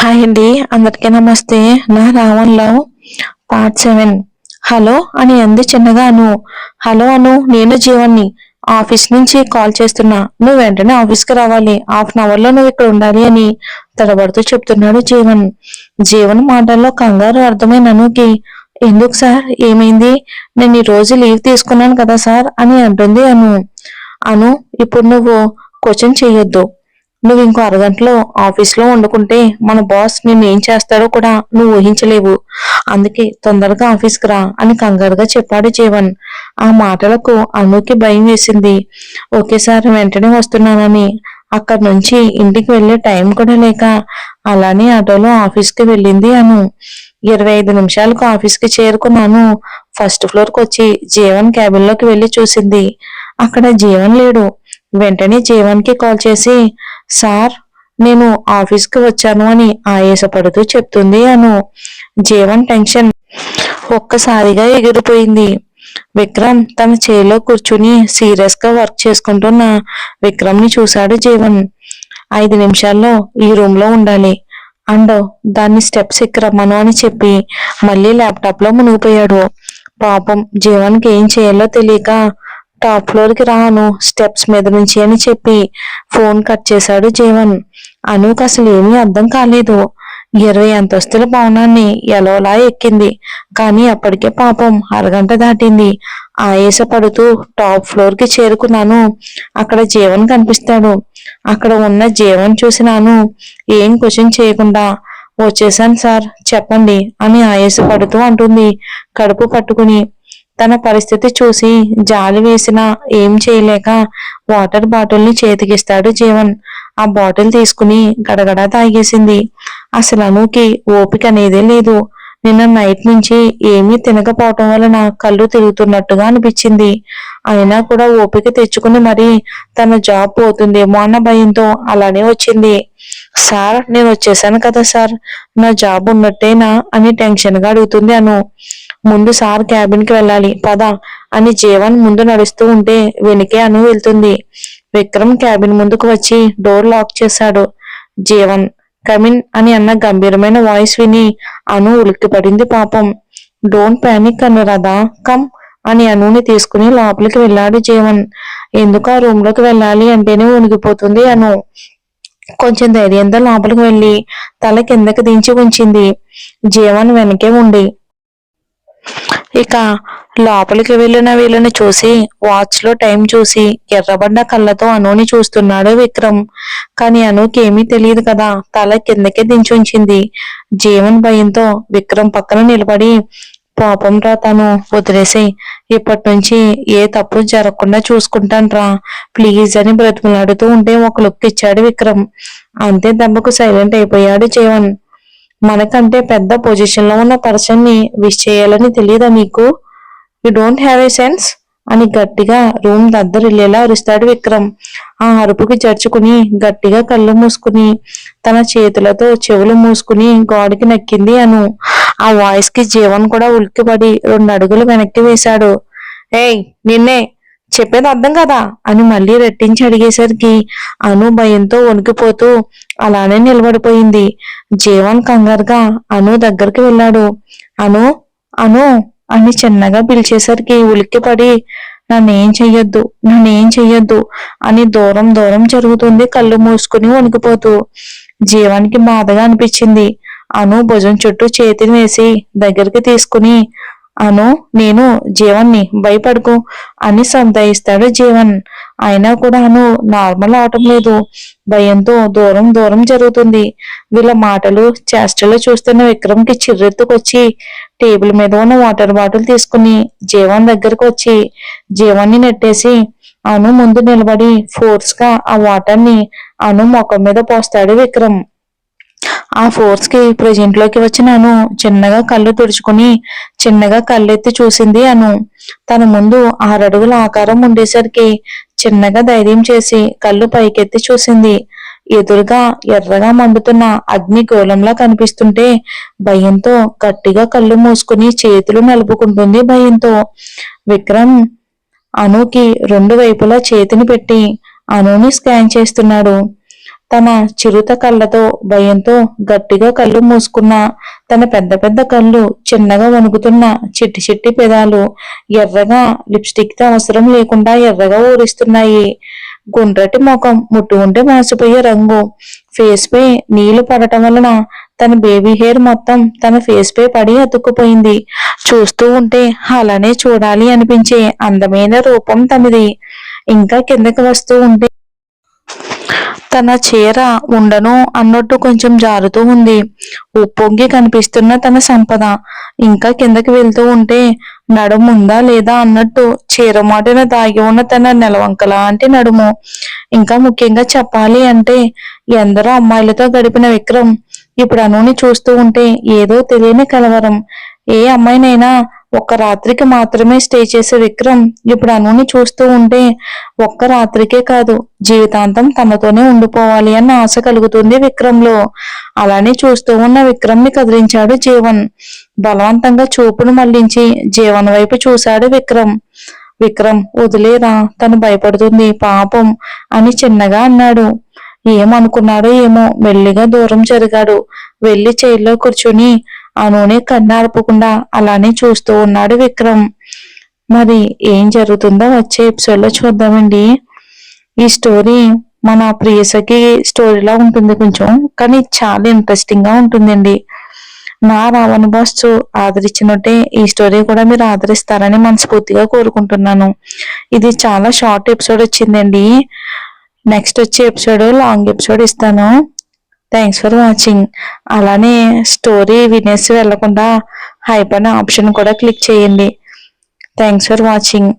Hi అండి, అందరికీ నమస్తే. నా రావణ్లో పార్ట్ 7. హలో అని అంది చిన్నగా అను. హలో అను, నేను జీవన్ని. ఆఫీస్ నుంచి కాల్ చేస్తున్నా. నువ్వు వెంటనే ఆఫీస్కి రావాలి. హాఫ్ అన్ అవర్ లో నువ్వు ఇక్కడ ఉండాలి అని తడబడుతూ చెప్తున్నాడు జీవన్. జీవన్ మాటల్లో కంగారు అర్థమైన అనుకి. ఎందుకు సార్, ఏమైంది? నేను ఈ రోజు లీవ్ తీసుకున్నాను కదా సార్ అని అంటుంది అను. అను, ఇప్పుడు నువ్వు క్వశ్చన్ చెయ్యొద్దు. నువ్వు ఇంకో అరగంటలో ఆఫీస్లో వండుకుంటే మన బాస్ నిన్ను ఏం చేస్తాడో కూడా నువ్వు ఊహించలేవు. అందుకే తొందరగా ఆఫీస్కి రా అని కంగారుగా చెప్పాడు జీవన్. ఆ మాటలకు అనుకి భయం వేసింది. ఓకే సార్, వెంటనే వస్తున్నానని అక్కడి నుంచి ఇంటికి వెళ్లే టైం కూడా లేక అలానే ఆటోలో ఆఫీస్కి వెళ్ళింది అను. 25 నిమిషాలకు ఆఫీస్కి చేరుకున్నాను. ఫస్ట్ ఫ్లోర్కి వచ్చి జీవన్ క్యాబిన్లోకి వెళ్లి చూసింది. అక్కడ జీవన్ లేడు. వెంటనే జీవన్కి కాల్ చేసి, సార్, నేను ఆఫీస్కి వచ్చాను అని ఆయాసపడుతూ చెప్తుంది అను. జీవన్ టెన్షన్ ఒక్కసారిగా ఎగిరిపోయింది. విక్రమ్ తన చైర్లో కూర్చుని సీరియస్ గా వర్క్ చేసుకుంటున్న విక్రమ్ ని చూశాడు జీవన్. 5 నిమిషాల్లో ఈ రూమ్ లో ఉండాలి అండ్ దాన్ని స్టెప్స్ ఎక్కి రమ్మను అని చెప్పి మళ్ళీ ల్యాప్టాప్ లో మునిగిపోయాడు. పాపం జీవన్ కి ఏం చేయాలో తెలియక టాప్ ఫ్లోర్ కి రాను స్టెప్స్ మీద నుంచి అని చెప్పి ఫోన్ కట్ చేశాడు జీవన్. అనుకు అసలు ఏమీ అర్థం కాలేదు. 20 అంతస్తుల భవనాన్ని ఎలోలా ఎక్కింది. కానీ అప్పటికే పాపం అరగంట దాటింది. ఆయాసపడుతూ టాప్ ఫ్లోర్ కి చేరుకున్నాను. అక్కడ జీవన్ కనిపిస్తాడు. అక్కడ ఉన్న జీవన్ చూసినాను. ఏం క్వశ్చన్ చేయకుండా వచ్చేసాను సార్, చెప్పండి అని ఆయాసపడుతూ అంటుంది కడుపు పట్టుకుని. తన పరిస్థితి చూసి జాలి వేసినా ఏం చేయలేక వాటర్ బాటిల్ ని చేతికిస్తాడు జీవన్. ఆ బాటిల్ తీసుకుని గడగడా తాగేసింది. అసలు అనుకి ఓపిక అనేదే లేదు. నిన్న నైట్ నుంచి ఏమీ తినకపోవటం వలన కళ్ళు తిరుగుతున్నట్టుగా అనిపించింది. అయినా కూడా ఓపిక తెచ్చుకుని మరి తన జాబ్ పోతుందేమో అన్న భయంతో అలానే వచ్చింది. సార్, నేను వచ్చేసాను కదా సార్, నా జాబ్ ఉన్నట్టేనా అని టెన్షన్ గా అడుగుతుంది అను. ముందు సార్ క్యాబిన్ కి వెళ్ళాలి పద అని జీవన్ ముందు నడుస్తూ ఉంటే వెనుకే అను వెళ్తుంది. విక్రమ్ క్యాబిన్ ముందుకు వచ్చి డోర్ లాక్ చేశాడు. జీవన్, కమిన్ అని అన్న గంభీరమైన వాయిస్ విని అను ఉలిక్కిపడింది పాపం. డోంట్ పానిక్ అనురాధా, కమ్ అని అనుని తీసుకుని లోపలికి వెళ్ళాడు జీవన్. ఎందుకు ఆ రూమ్ లోకి వెళ్ళాలి అంటేనే ఉనిగిపోతుంది అను. కొంచెం ధైర్యంతో లోపలికి వెళ్ళి తల కిందకి దించి ఉంచింది. జీవన్ వెనకే ఉండి ఇక లోపలికి వెళ్ళిన వీళ్ళని చూసి వాచ్ లో టైం చూసి ఎర్రబడ్డ కళ్ళతో అనుని చూస్తున్నాడు విక్రమ్. కానీ అనుకి ఏమీ తెలియదు కదా, తల కిందకే దించుంచింది. జీవన్ భయంతో విక్రమ్ పక్కన నిలబడి, పాపం రా, తను వదిలేసి ఇప్పటి నుంచి ఏ తప్పు జరగకుండా చూసుకుంటాను రా ప్లీజ్ అని బ్రతిమలాడుతూ ఉంటే ఒక లుక్ ఇచ్చాడు విక్రమ్. అంతే దెబ్బకు సైలెంట్ అయిపోయాడు జీవన్. మనకంటే పెద్ద పొజిషన్ లో ఉన్న పర్సన్ ని విష్ చేయాలని తెలియదా మీకు? You don't have a sense అని గట్టిగా రూమ్ దద్దరిల్లేలా అరుస్తాడు విక్రమ్. ఆ అరుపుకి జరుచుకుని గట్టిగా కళ్ళు మూసుకుని తన చేతులతో చెవులు మూసుకుని గోడకి నక్కింది అను. ఆ వాయిస్ కి జీవన్ కూడా ఉలిక్కిపడి 2 అడుగులు వెనక్కి వేశాడు. ఏయ్, నిన్నే, చెప్పేది అర్థం కదా అని మళ్ళీ రెట్టించి అడిగేసరికి అను భయంతో వణికిపోతూ అలానే నిలబడిపోయింది. జీవన్ కంగారుగా అను దగ్గరికి వెళ్ళాడు. అను, అను అని చిన్నగా పిలిచేసరికి ఉలిక్కిపడి నన్నేం చెయ్యొద్దు, నన్నేం చెయ్యొద్దు అని దూరం దూరం జరుగుతుంది కళ్ళు మూసుకుని వణికిపోతూ. జీవానికి బాధగా అనిపించింది. అను భుజం చుట్టూ చేతిని వేసి దగ్గరికి తీసుకుని, అను, నేను జీవన్ని, భయపడుకు అని సంతయిస్తాడు జీవన్. అయినా కూడా అను నార్మల్ అవటం లేదు. భయంతో దూరం దూరం జరుగుతుంది. వీళ్ళ మాటలు చేష్టలు చూస్తున్న విక్రమ్కి చిర్రెత్తుకొచ్చి టేబుల్ మీద ఉన్న వాటర్ బాటిల్ తీసుకుని జీవన్ దగ్గరకు వచ్చి జీవాన్ని నెట్టేసి అను ముందు నిలబడి ఫోర్స్ గా ఆ వాటర్ ని అను ముఖం మీద పోస్తాడు విక్రమ్. ఆ ఫోర్స్ కి ప్రెజెంట్ లోకి వచ్చిన అను చిన్నగా కళ్ళు తుడుచుకుని చిన్నగా కళ్ళెత్తి చూసింది అను. తన ముందు 6 అడుగుల ఆకారం ఉండేసరికి చిన్నగా ధైర్యం చేసి కళ్ళు పైకెత్తి చూసింది. ఎదురుగా ఎర్రగా మండుతున్న అగ్ని గోళంలా కనిపిస్తుంటే భయంతో గట్టిగా కళ్ళు మూసుకుని చేతులు నలుపుకుంటుంది భయంతో. విక్రమ్ అనుకి 2 వైపులా చేతిని పెట్టి అనుని స్కాన్ చేస్తున్నాడు. తన చిరుత కళ్ళతో భయంతో గట్టిగా కళ్ళు మూసుకున్న తన పెద్ద పెద్ద కళ్ళు, చిన్నగా వణుకుతున్న చిట్టి చిట్టి పెదాలు, ఎర్రగా లిప్స్టిక్ తో అవసరం లేకుండా ఎర్రగా ఊరిస్తున్నాయి. గుండ్రటి ముఖం, ముట్టుకుంటే మాసిపోయే రంగు, ఫేస్ పై నీళ్లు పడటం వలన తన బేబీ హెయిర్ మొత్తం తన ఫేస్ పై పడి అతుక్కుపోయింది. చూస్తూ ఉంటే అలానే చూడాలి అనిపించే అందమైన రూపం తనది. ఇంకా కిందకి వస్తూ ఉంటే తన చీర ఉండను అన్నట్టు కొంచెం జారుతూ ఉంది. ఉప్పొంగి కనిపిస్తున్న తన సంపద. ఇంకా కిందకి వెళ్తూ ఉంటే నడుము ఉందా లేదా అన్నట్టు చీర మాటిన దాగి ఉన్న తన నెలవంక లాంటి నడుము. ఇంకా ముఖ్యంగా చెప్పాలి అంటే ఎందరో అమ్మాయిలతో గడిపిన విక్రమ్ ఇప్పుడు అనుని చూస్తూ ఉంటే ఏదో తెలియని కలవరం. ఏ అమ్మాయినైనా ఒక్క రాత్రికి మాత్రమే స్టే చేసే విక్రమ్ ఇప్పుడు అనుని చూస్తూ ఉంటే ఒక్క రాత్రికే కాదు, జీవితాంతం తనతోనే ఉండిపోవాలి అన్న ఆశ కలుగుతుంది విక్రమ్లో. అలానే చూస్తూ ఉన్న విక్రమ్ ని కదిలించాడు జీవన్. బలవంతంగా చూపును మళ్లించి జీవన్ వైపు చూశాడు విక్రమ్. విక్రమ్, వదిలేరా, తను భయపడుతుంది పాపం అని చిన్నగా అన్నాడు. ఏమనుకున్నాడో ఏమో మెల్లిగా దూరం జరిగాడు. వెళ్లి చైర్లో కూర్చుని అనుని కన్నార్పకుండా అలానే చూస్తూ ఉన్నాడు విక్రమ్. మరి ఏం జరుగుతుందో వచ్చే ఎపిసోడ్ లో చూద్దామండి. ఈ స్టోరీ మన ప్రియసఖి స్టోరీలా ఉంటుంది కొంచెం, కానీ చాలా ఇంట్రెస్టింగ్ గా ఉంటుందండి. నా రావణ బాస్ ఆదరించినట్టే ఈ స్టోరీ కూడా మీరు ఆదరిస్తారని మనస్ఫూర్తిగా కోరుకుంటున్నాను. ఇది చాలా షార్ట్ ఎపిసోడ్ వచ్చిందండి. నెక్స్ట్ వచ్చే ఎపిసోడ్ లాంగ్ ఎపిసోడ్ ఇస్తాను. Thanks for watching. అలానే స్టోరీ వినేసి వెళ్లకుండా హైప్ అనే ఆప్షన్ కూడా క్లిక్ చేయండి. Thanks for watching.